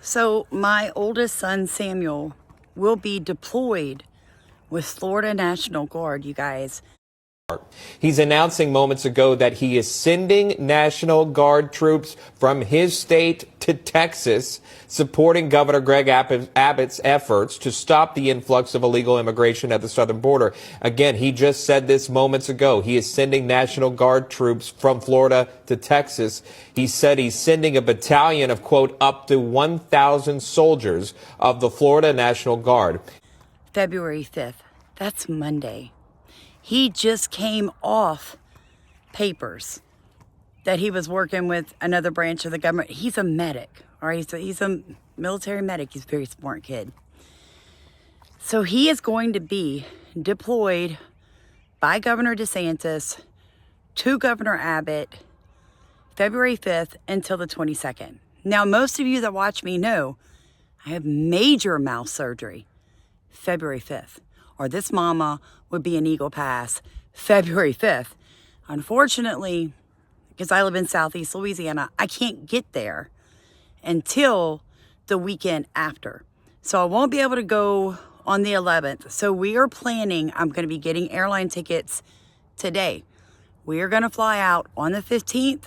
So my oldest son, Samuel, will be deployed with Florida National Guard, you guys. He's announcing moments ago that he is sending National Guard troops from his state to Texas, supporting Governor Greg Abbott's efforts to stop the influx of illegal immigration at the southern border. Again, he just said this moments ago. He is sending National Guard troops from Florida to Texas. He said he's sending a battalion of, quote, up to 1,000 soldiers of the Florida National Guard. February 5th. That's Monday. He just came off papers that he was working with another branch of the government. He's a medic, all right? So he's a military medic. He's a very smart kid. So he is going to be deployed by Governor DeSantis to Governor Abbott February 5th until the 22nd. Now, most of you that watch me know I have major mouth surgery February 5th. Or this mama would be an Eagle Pass February 5th. Unfortunately, because I live in Southeast Louisiana, I can't get there until the weekend after. So I won't be able to go on the 11th. So we are planning, I'm going to be getting airline tickets today. We are going to fly out on the 15th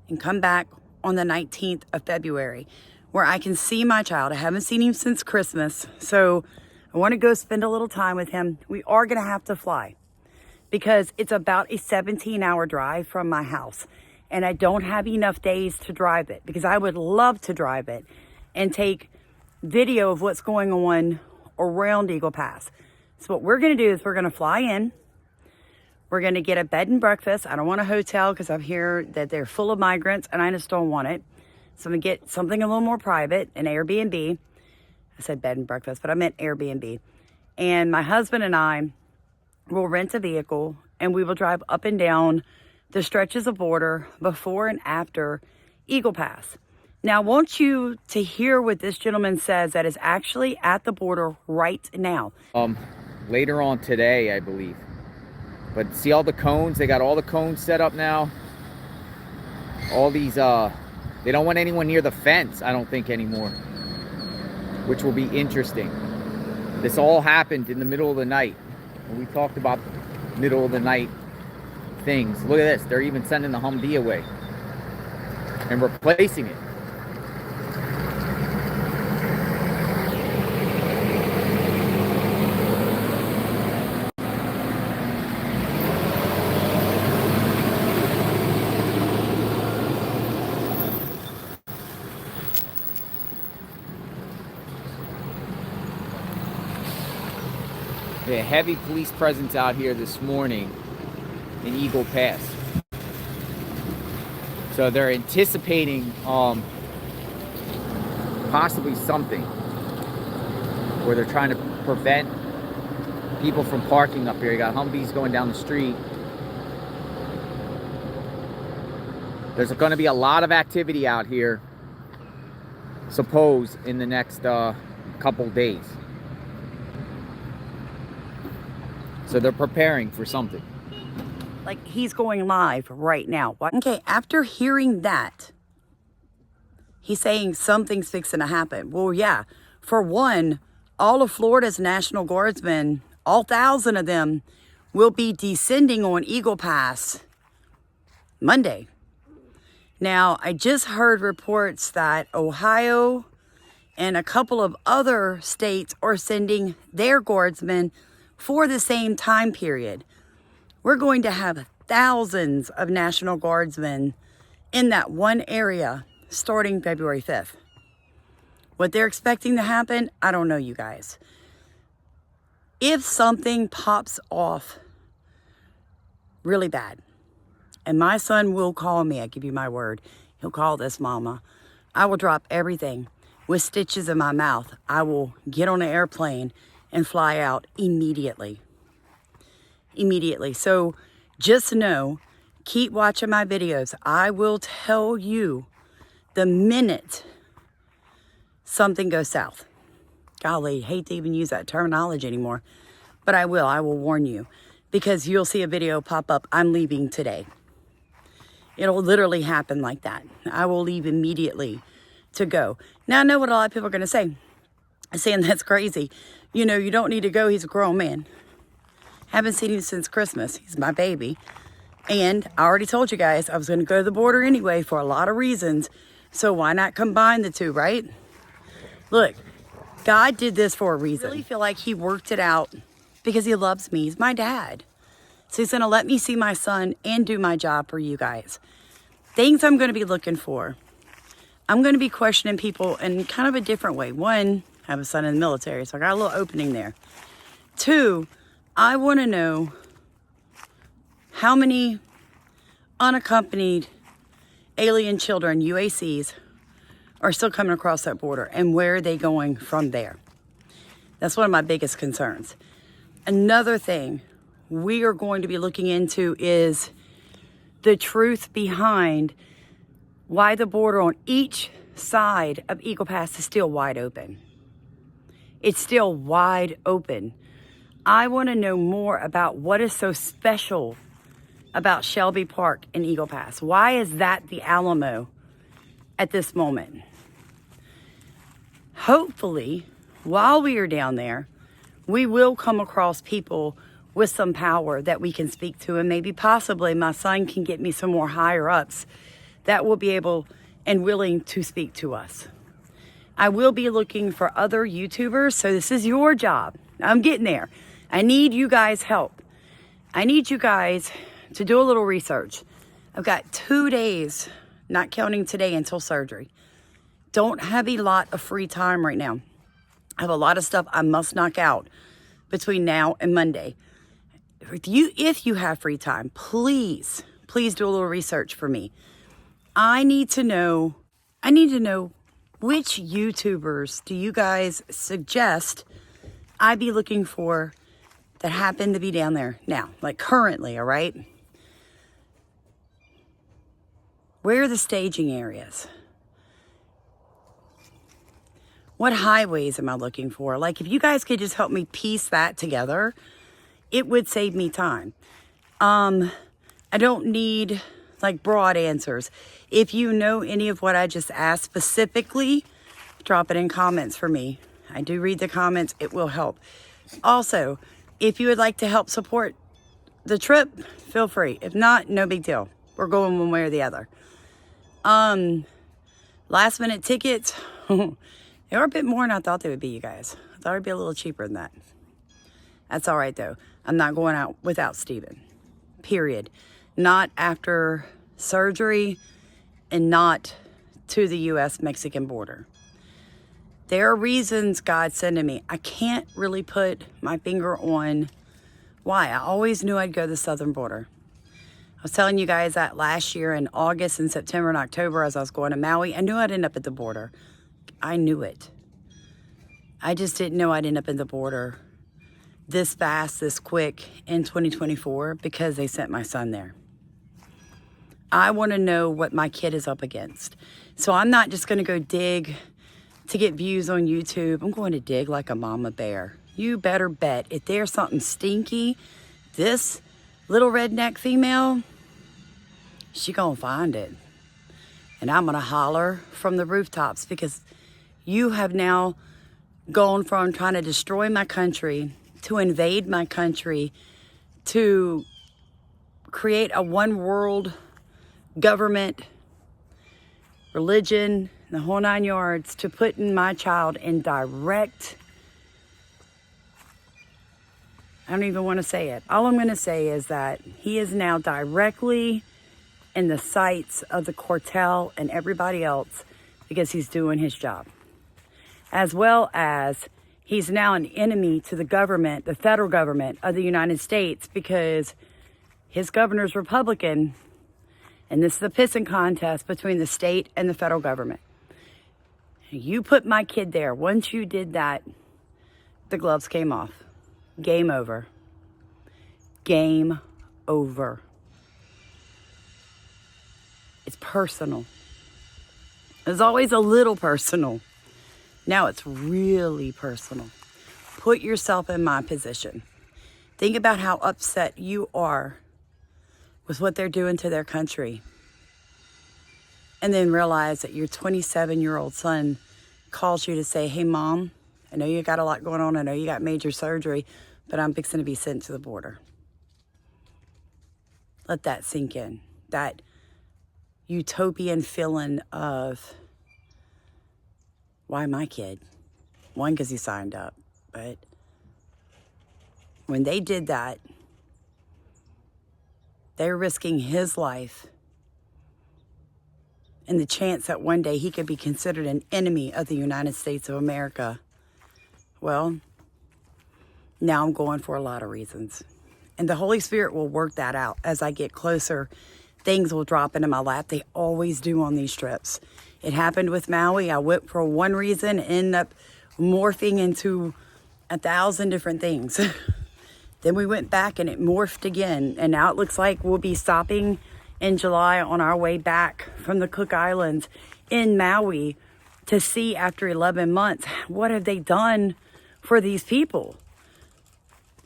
and come back on the 19th of February, where I can see my child. I haven't seen him since Christmas. So I want to go spend a little time with him. We are going to have to fly because it's about a 17-hour drive from my house. And I don't have enough days to drive it because I would love to drive it and take video of what's going on around Eagle Pass. So what we're going to do is we're going to fly in. We're going to get a bed and breakfast. I don't want a hotel because I hear that they're full of migrants and I just don't want it. So I'm going to get something a little more private, an Airbnb. I said bed and breakfast, but I meant Airbnb. And my husband and I will rent a vehicle and we will drive up and down the stretches of border before and after Eagle Pass. Now, I want you to hear what this gentleman says that is actually at the border right now. Later on today, I believe. But see all the cones? They got all the cones set up now. All these, they don't want anyone near the fence, I don't think, anymore. Which will be interesting. This all happened in the middle of the night. When we talked about middle of the night things. Look at this. They're even sending the Humvee away and replacing it. Yeah, heavy police presence out here this morning in Eagle Pass. So they're anticipating possibly something where they're trying to prevent people from parking up here. You got Humvees going down the street. There's going to be a lot of activity out here, suppose, in the next couple days. So they're preparing for something. Like he's going live right now. Okay, after hearing that, he's saying something's fixing to happen. Well, yeah. For one, all of Florida's National Guardsmen, all 1,000 of them, will be descending on Eagle Pass Monday. Now, I just heard reports that Ohio and a couple of other states are sending their guardsmen for the same time period. We're going to have thousands of National Guardsmen in that one area starting February 5th. What they're expecting to happen, I don't know, you guys. If something pops off really bad, and my son will call me, I give you my word, he'll call this mama, I will drop everything with stitches in my mouth. I will get on an airplane and fly out immediately. So just know, keep watching my videos. I will tell you the minute something goes south. Golly, hate to even use that terminology anymore, but I will warn you, because you'll see a video pop up, I'm leaving today. It'll literally happen like that. I will leave immediately to go. Now, I know what a lot of people are going to say, saying that's crazy. You know, you don't need to go. He's a grown man. Haven't seen him since Christmas. He's my baby. And I already told you guys I was going to go to the border anyway for a lot of reasons. So why not combine the two, right? Look, God did this for a reason. I really feel like he worked it out because he loves me. He's my dad. So he's going to let me see my son and do my job for you guys. Things I'm going to be looking for. I'm going to be questioning people in kind of a different way. One, I have a son in the military, so I got a little opening there. Two, I want to know how many unaccompanied alien children, UACs, are still coming across that border and where are they going from there? That's one of my biggest concerns. Another thing we are going to be looking into is the truth behind why the border on each side of Eagle Pass is still wide open. It's still wide open. I want to know more about what is so special about Shelby Park and Eagle Pass. Why is that the Alamo at this moment? Hopefully, while we are down there, we will come across people with some power that we can speak to, and maybe possibly my son can get me some more higher ups that will be able and willing to speak to us. I will be looking for other YouTubers, so this is your job. I'm getting there. I need you guys' help. I need you guys to do a little research. I've got 2 days, not counting today, until surgery. Don't have a lot of free time right now. I have a lot of stuff I must knock out between now and Monday. If you have free time, please do a little research for me. I need to know which YouTubers do you guys suggest I be looking for that happen to be down there now, like currently, all right? Where are the staging areas? What highways am I looking for? Like, if you guys could just help me piece that together, it would save me time. I don't need like broad answers. If you know any of what I just asked specifically, drop it in comments for me. I do read the comments. It will help. Also, if you would like to help support the trip, feel free. If not, no big deal. We're going one way or the other. Last minute tickets, they were a bit more than I thought they would be, you guys. I thought it'd be a little cheaper than that. That's all right, though. I'm not going out without Steven. Period. Not after surgery and not to the U.S.-Mexican border. There are reasons God's sending me. I can't really put my finger on why. I always knew I'd go to the southern border. I was telling you guys that last year in August and September and October as I was going to Maui. I knew I'd end up at the border. I knew it. I just didn't know I'd end up at the border this fast, this quick in 2024 because they sent my son there. I want to know what my kid is up against. So I'm not just going to go dig to get views on YouTube. I'm going to dig like a mama bear. You better bet if there's something stinky, this little redneck female, she gonna find it. And I'm gonna holler from the rooftops because you have now gone from trying to destroy my country to invade my country to create a one world government, religion, the whole 9 yards, to putting my child in direct, I don't even want to say it. All I'm going to say is that he is now directly in the sights of the cartel and everybody else because he's doing his job. As well as he's now an enemy to the government, the federal government of the United States, because his governor's Republican. And this is a pissing contest between the state and the federal government. You put my kid there. Once you did that, the gloves came off. Game over. Game over. It's personal. It's always a little personal. Now it's really personal. Put yourself in my position. Think about how upset you are with what they're doing to their country. and then realize that your 27-year-old son calls you to say, hey, Mom, I know you got a lot going on. I know you got major surgery, but I'm fixing to be sent to the border. Let that sink in. That utopian feeling of, why my kid? One, because he signed up. But when they did that, they're risking his life and the chance that one day he could be considered an enemy of the United States of America. Well, now I'm going for a lot of reasons. And the Holy Spirit will work that out as I get closer. Things will drop into my lap. They always do on these trips. It happened with Maui. I went for one reason, ended up morphing into 1,000 different things. Then we went back and it morphed again. And now it looks like we'll be stopping in July on our way back from the Cook Islands in Maui to see, after 11 months, what have they done for these people.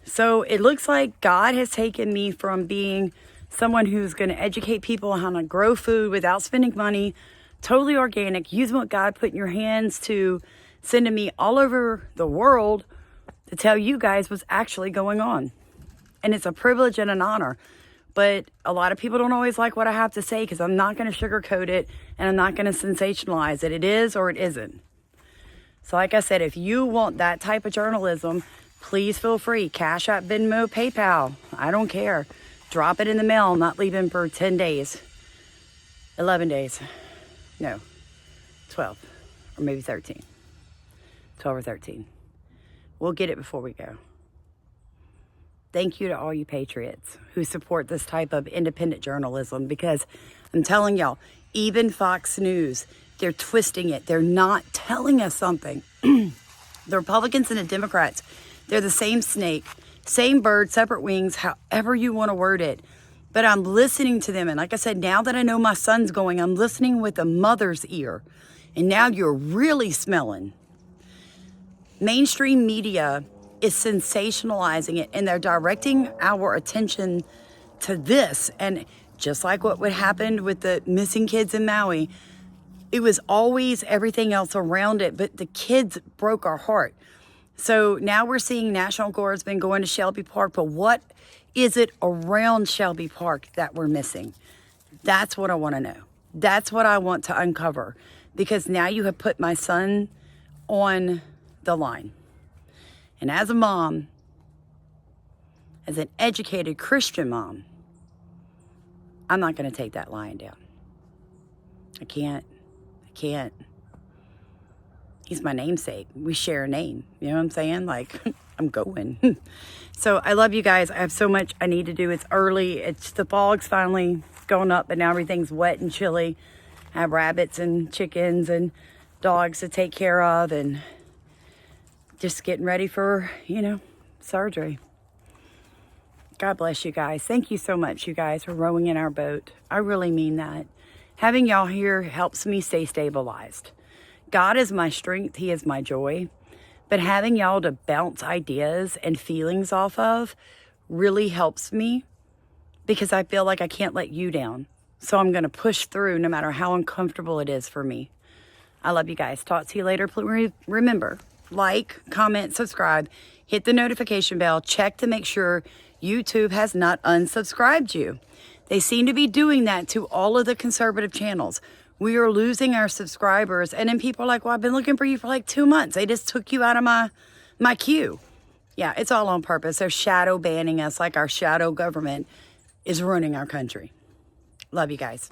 So it looks like God has taken me from being someone who's going to educate people on how to grow food without spending money, totally organic, using what God put in your hands, to sending me all over the world to tell you guys what's actually going on. And it's a privilege and an honor. But a lot of people don't always like what I have to say, because I'm not going to sugarcoat it and I'm not going to sensationalize it. It is or it isn't. So like I said, if you want that type of journalism, please feel free. Cashapp, Venmo, PayPal. I don't care. Drop it in the mail. I'm not leaving for 10 days. 11 days. No. 12. Or maybe 13. 12 or 13. We'll get it before we go. Thank you to all you patriots who support this type of independent journalism, because I'm telling y'all, even Fox News, they're twisting it. They're not telling us something. The Republicans and the Democrats, they're the same snake, same bird, separate wings, however you want to word it. But I'm listening to them. And like I said, now that I know my son's going, I'm listening with a mother's ear. And now you're really smelling. Mainstream media is sensationalizing it, and they're directing our attention to this. And just like what would happen with the missing kids in Maui, it was always everything else around it, but the kids broke our heart. So now we're seeing National Guardsmen going to Shelby Park, but what is it around Shelby Park that we're missing? That's what I want to know. That's what I want to uncover, because now you have put my son on the line. And as a mom, as an educated Christian mom, I'm not going to take that lying down. I can't. He's my namesake. We share a name. You know what I'm saying? Like, I'm going. So I love you guys. I have so much I need to do. It's early. The fog's finally going up, but now everything's wet and chilly. I have rabbits and chickens and dogs to take care of, and just getting ready for, surgery. God bless you guys. Thank you so much, you guys, for rowing in our boat. I really mean that. Having y'all here helps me stay stabilized. God is my strength. He is my joy. But having y'all to bounce ideas and feelings off of really helps me, because I feel like I can't let you down. So I'm going to push through no matter how uncomfortable it is for me. I love you guys. Talk to you later. Please remember, like, comment, subscribe, hit the notification bell, check to make sure YouTube has not unsubscribed you. They seem to be doing that to all of the conservative channels. We are losing our subscribers, and then people are like, well, I've been looking for you for like 2 months. They just took you out of my queue. Yeah, it's all on purpose. They're shadow banning us like our shadow government is running our country. Love you guys.